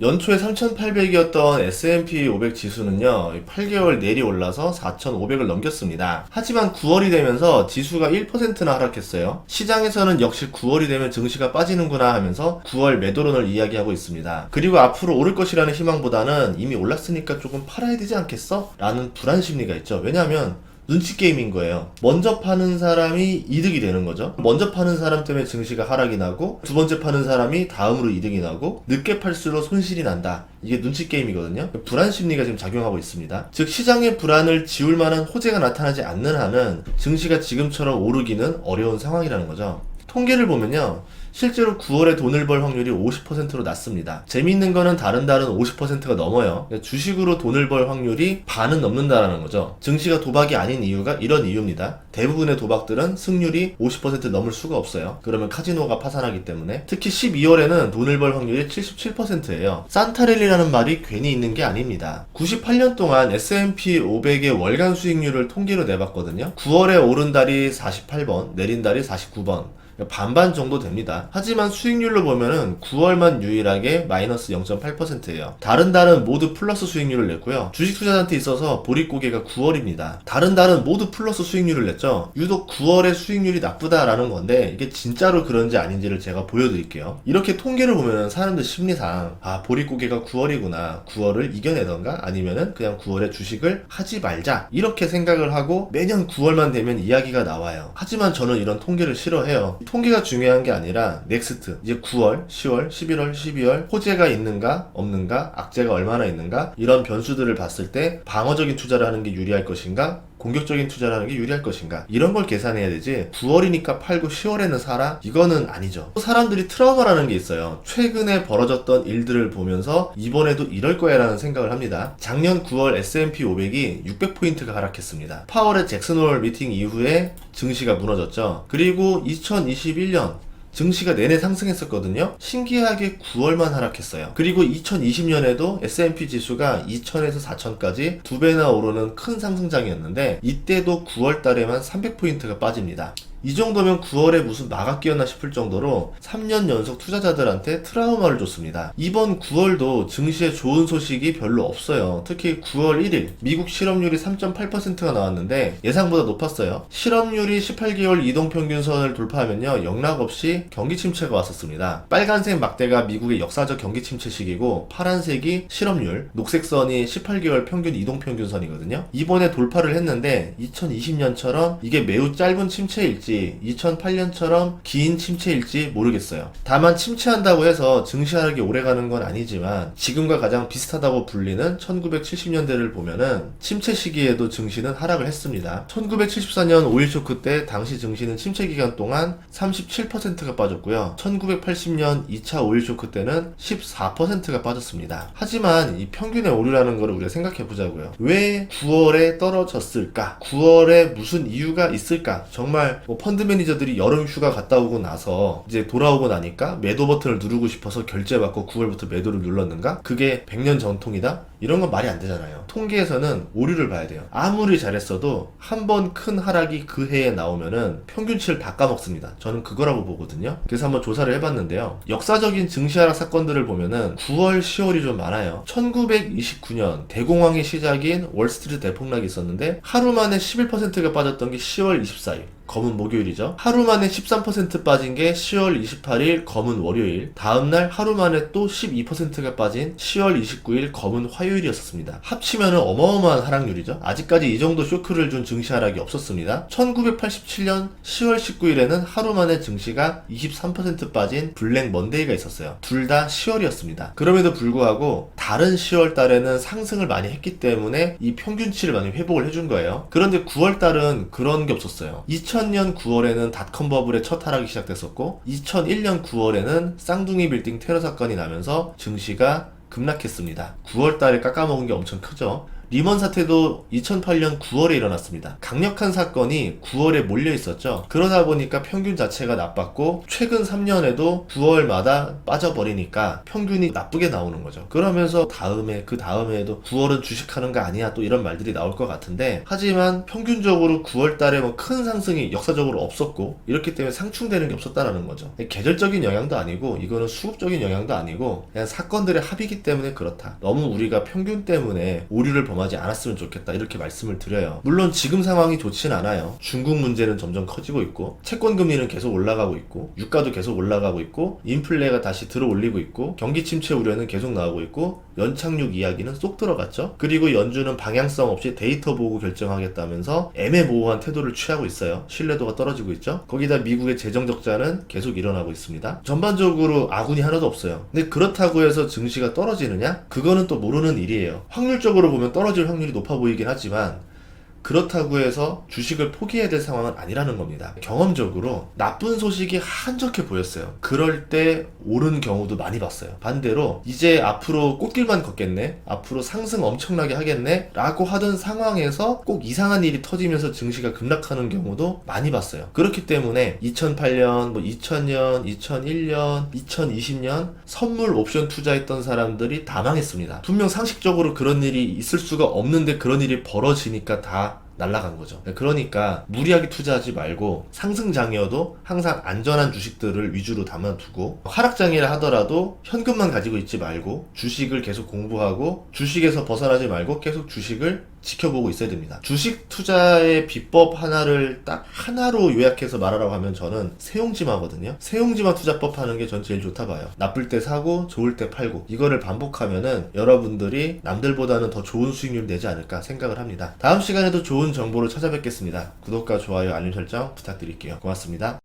연초에 3,800이었던 S&P 500 지수는요, 8개월 내리 올라서 4,500을 넘겼습니다. 하지만 9월이 되면서 지수가 1%나 하락했어요. 시장에서는 역시 9월이 되면 증시가 빠지는구나 하면서 9월 매도론을 이야기하고 있습니다. 그리고 앞으로 오를 것이라는 희망보다는 이미 올랐으니까 조금 팔아야 되지 않겠어? 라는 불안 심리가 있죠. 왜냐하면 눈치 게임인 거예요. 먼저 파는 사람이 이득이 되는 거죠. 먼저 파는 사람 때문에 증시가 하락이 나고, 두 번째 파는 사람이 다음으로 이득이 나고, 늦게 팔수록 손실이 난다. 이게 눈치 게임이거든요. 불안 심리가 지금 작용하고 있습니다. 즉 시장의 불안을 지울 만한 호재가 나타나지 않는 한은 증시가 지금처럼 오르기는 어려운 상황이라는 거죠. 통계를 보면요, 실제로 9월에 돈을 벌 확률이 50%로 낮습니다. 재미있는 거는 다른 달은 50%가 넘어요. 주식으로 돈을 벌 확률이 반은 넘는다라는 거죠. 증시가 도박이 아닌 이유가 이런 이유입니다. 대부분의 도박들은 승률이 50% 넘을 수가 없어요. 그러면 카지노가 파산하기 때문에. 특히 12월에는 돈을 벌 확률이 77%예요. 산타랠리라는 말이 괜히 있는 게 아닙니다. 98년 동안 S&P 500의 월간 수익률을 통계로 내봤거든요. 9월에 오른 달이 48번, 내린 달이 49번. 반반 정도 됩니다. 하지만 수익률로 보면은 9월만 유일하게 마이너스 0.8%예요. 다른 달은 모두 플러스 수익률을 냈고요. 주식 투자자한테 있어서 보릿고개가 9월입니다. 다른 달은 모두 플러스 수익률을 냈죠. 유독 9월의 수익률이 나쁘다라는 건데 이게 진짜로 그런지 아닌지를 제가 보여드릴게요. 이렇게 통계를 보면은 사람들 심리상 보릿고개가 9월이구나, 9월을 이겨내던가 아니면은 그냥 9월에 주식을 하지 말자 이렇게 생각을 하고 매년 9월만 되면 이야기가 나와요. 하지만 저는 이런 통계를 싫어해요. 통계가 중요한 게 아니라 넥스트, 이제 9월, 10월, 11월, 12월 호재가 있는가 없는가, 악재가 얼마나 있는가, 이런 변수들을 봤을 때 방어적인 투자를 하는 게 유리할 것인가, 공격적인 투자를 하는 게 유리할 것인가, 이런 걸 계산해야 되지 9월이니까 팔고 10월에는 사라? 이거는 아니죠. 사람들이 트라우마라는 게 있어요. 최근에 벌어졌던 일들을 보면서 이번에도 이럴 거야 라는 생각을 합니다. 작년 9월 S&P 500이 600포인트가 하락했습니다. 파월의 잭슨홀 미팅 이후에 증시가 무너졌죠. 그리고 2021년 증시가 내내 상승했었거든요. 신기하게 9월만 하락했어요. 그리고 2020년에도 S&P 지수가 2000에서 4000까지 2배나 오르는 큰 상승장이었는데 이때도 9월 달에만 300포인트가 빠집니다. 이 정도면 9월에 무슨 마가 끼었나 싶을 정도로 3년 연속 투자자들한테 트라우마를 줬습니다. 이번 9월도 증시에 좋은 소식이 별로 없어요. 특히 9월 1일 미국 실업률이 3.8%가 나왔는데 예상보다 높았어요. 실업률이 18개월 이동평균선을 돌파하면요, 영락없이 경기 침체가 왔었습니다. 빨간색 막대가 미국의 역사적 경기 침체 시기고 파란색이 실업률, 녹색 선이 18개월 평균 이동평균선이거든요. 이번에 돌파를 했는데 2020년처럼 이게 매우 짧은 침체일지 2008년처럼 긴 침체일지 모르겠어요. 다만 침체한다고 해서 증시 하락이 오래가는 건 아니지만 지금과 가장 비슷하다고 불리는 1970년대를 보면은 침체 시기에도 증시는 하락을 했습니다. 1974년 오일 쇼크 때 당시 증시는 침체 기간 동안 37%가 빠졌고요. 1980년 2차 오일 쇼크 때는 14%가 빠졌습니다. 하지만 이 평균의 오류라는 거를 우리가 생각해 보자고요. 왜 9월에 떨어졌을까? 9월에 무슨 이유가 있을까? 정말 펀드 매니저들이 여름 휴가 갔다 오고 나서 이제 돌아오고 나니까 매도 버튼을 누르고 싶어서 결제받고 9월부터 매도를 눌렀는가? 그게 100년 전통이다? 이런 건 말이 안 되잖아요. 통계에서는 오류를 봐야 돼요. 아무리 잘했어도 한 번 큰 하락이 그 해에 나오면은 평균치를 다 까먹습니다. 저는 그거라고 보거든요. 그래서 한번 조사를 해봤는데요. 역사적인 증시 하락 사건들을 보면은 9월, 10월이 좀 많아요. 1929년 대공황의 시작인 월스트리트 대폭락이 있었는데 하루 만에 11%가 빠졌던 게 10월 24일. 검은 목요일이죠. 하루 만에 13% 빠진 게 10월 28일 검은 월요일, 다음날 하루 만에 또 12%가 빠진 10월 29일 검은 화요일이었습니다. 합치면 어마어마한 하락률이죠. 아직까지 이 정도 쇼크를 준 증시 하락이 없었습니다. 1987년 10월 19일에는 하루 만에 증시가 23% 빠진 블랙 먼데이가 있었어요. 둘 다 10월이었습니다. 그럼에도 불구하고 다른 10월 달에는 상승을 많이 했기 때문에 이 평균치를 많이 회복을 해준 거예요. 그런데 9월 달은 그런 게 없었어요. 2000년 9월에는 닷컴 버블의 첫 하락이 시작됐었고 2001년 9월에는 쌍둥이 빌딩 테러 사건이 나면서 증시가 급락했습니다. 9월 달에 깎아먹은 게 엄청 크죠. 리먼 사태도 2008년 9월에 일어났습니다. 강력한 사건이 9월에 몰려 있었죠. 그러다 보니까 평균 자체가 나빴고 최근 3년에도 9월마다 빠져버리니까 평균이 나쁘게 나오는 거죠. 그러면서 그 다음에도 9월은 주식하는 거 아니야 또 이런 말들이 나올 것 같은데, 하지만 평균적으로 9월 달에 뭐 큰 상승이 역사적으로 없었고 이렇기 때문에 상충되는 게 없었다라는 거죠. 계절적인 영향도 아니고 이거는 수급적인 영향도 아니고 그냥 사건들의 합이기 때문에 그렇다. 너무 우리가 평균 때문에 오류를 범하지 않았으면 좋겠다 이렇게 말씀을 드려요. 물론 지금 상황이 좋진 않아요. 중국 문제는 점점 커지고 있고 채권 금리는 계속 올라가고 있고 유가도 계속 올라가고 있고 인플레가 다시 들어올리고 있고 경기 침체 우려는 계속 나오고 있고 연착륙 이야기는 쏙 들어갔죠. 그리고 연준은 방향성 없이 데이터 보고 결정하겠다면서 애매모호한 태도를 취하고 있어요. 신뢰도가 떨어지고 있죠. 거기다 미국의 재정 적자는 계속 일어나고 있습니다. 전반적으로 아군이 하나도 없어요. 근데 그렇다고 해서 증시가 떨어지느냐? 그거는 또 모르는 일이에요. 확률적으로 보면 떨어질 확률이 높아 보이긴 하지만 그렇다고 해서 주식을 포기해야 될 상황은 아니라는 겁니다. 경험적으로 나쁜 소식이 한적해 보였어요. 그럴 때 오른 경우도 많이 봤어요. 반대로 이제 앞으로 꽃길만 걷겠네, 앞으로 상승 엄청나게 하겠네 라고 하던 상황에서 꼭 이상한 일이 터지면서 증시가 급락하는 경우도 많이 봤어요. 그렇기 때문에 2008년, 2000년, 2001년, 2020년 선물 옵션 투자했던 사람들이 다 망했습니다. 분명 상식적으로 그런 일이 있을 수가 없는데 그런 일이 벌어지니까 다 날라간 거죠. 그러니까 무리하게 투자하지 말고 상승장이어도 항상 안전한 주식들을 위주로 담아두고, 하락장이라 하더라도 현금만 가지고 있지 말고 주식을 계속 공부하고 주식에서 벗어나지 말고 계속 주식을 지켜보고 있어야 됩니다. 주식 투자의 비법 하나를 딱 하나로 요약해서 말하라고 하면 저는 세용지마거든요. 세용지마 투자법 하는 게 전 제일 좋다 봐요. 나쁠 때 사고 좋을 때 팔고 이거를 반복하면은 여러분들이 남들보다는 더 좋은 수익률 내지 않을까 생각을 합니다. 다음 시간에도 좋은 정보를 찾아뵙겠습니다. 구독과 좋아요 알림 설정 부탁드릴게요. 고맙습니다.